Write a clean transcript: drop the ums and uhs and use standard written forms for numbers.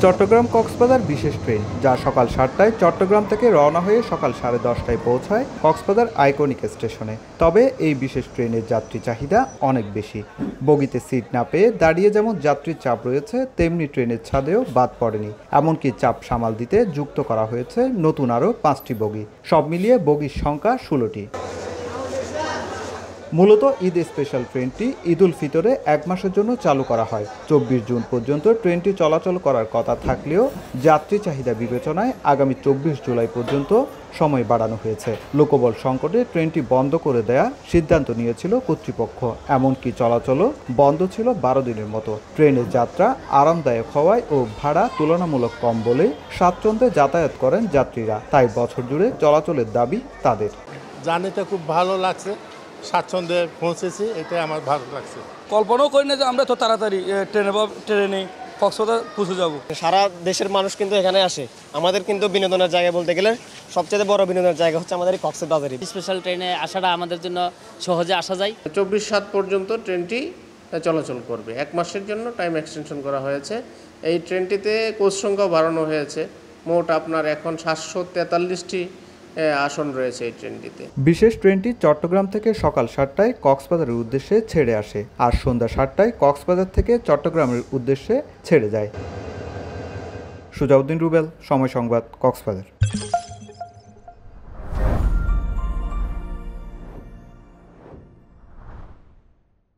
চট্টগ্রাম কক্সবাজার বিশেষ ট্রেন যা সকাল 7টায় চট্টগ্রাম থেকে রওনা হয়ে সকাল 10:30টায় পৌঁছায় কক্সবাজার আইকনিক স্টেশনে। তবে এই বিশেষ ট্রেনের যাত্রী চাহিদা অনেক বেশি। বগিতে সিট না পেয়ে দাঁড়িয়ে যেমন যাত্রীর চাপ রয়েছে, তেমনি ট্রেনের ছাদেও বাদ পড়েনি। এমনকি চাপ সামাল দিতে যুক্ত করা হয়েছে নতুন আরও 5টি বগি। সব মিলিয়ে বগির সংখ্যা 16টি। মূলত ঈদ স্পেশাল ট্রেনটি ঈদ উল ফিতরে 1 মাসের জন্য চালু করা হয়। 24 জুন পর্যন্ত ট্রেনটি চলাচল করার কথা থাকলেও যাত্রী চাহিদা বিবেচনায় আগামী 24 জুলাই পর্যন্ত সময় বাড়ানো হয়েছে। লোকবল সংকটে ট্রেনটি বন্ধ করে দেয়া সিদ্ধান্ত নিয়েছিল কর্তৃপক্ষ। এমনকি চলাচলও বন্ধ ছিল 12 দিনের মতো। ট্রেনের যাত্রা আরামদায়ক হওয়ায় ও ভাড়া তুলনামূলক কম বলে স্বাচ্ছন্দ্যে যাতায়াত করেন যাত্রীরা। তাই বছর জুড়ে চলাচলের দাবি তাদের। জার্নিটা খুব ভালো লাগছে, স্বাচ্ছন্দ্যে পৌঁছেছি, এটাই আমার ভালো লাগছে। কল্পনাও করি না যে আমরা তো তাড়াতাড়ি ট্রেনে কক্সবাজার পৌঁছে যাব। সারা দেশের মানুষ কিন্তু এখানে আসে। আমাদের কিন্তু বিনোদনের জায়গা বলতে গেলে সবচেয়ে বড় বিনোদনের জায়গা হচ্ছে আমাদের এই কক্সবাজারই। স্পেশাল ট্রেনে আসাটা আমাদের জন্য সহজে আসা যায়। 24/7 পর্যন্ত ট্রেনটি চলাচল করবে। 1 মাসের জন্য টাইম এক্সটেনশন করা হয়েছে। এই ট্রেনটিতে কোচ সংখ্যাও বাড়ানো হয়েছে। মোট আপনার এখন 743টি আসন রয়েছে এই ট্রেনটিতে। বিশেষ ট্রেনটি চট্টগ্রাম থেকে সকাল 7টায় কক্সবাজারের উদ্দেশ্যে ছেড়ে আসে আর সন্ধ্যা 7টায় কক্সবাজার থেকে চট্টগ্রামের উদ্দেশ্যে ছেড়ে যায়। সুজাউদ্দিন রুবেল, সময় সংবাদ, কক্সবাজার।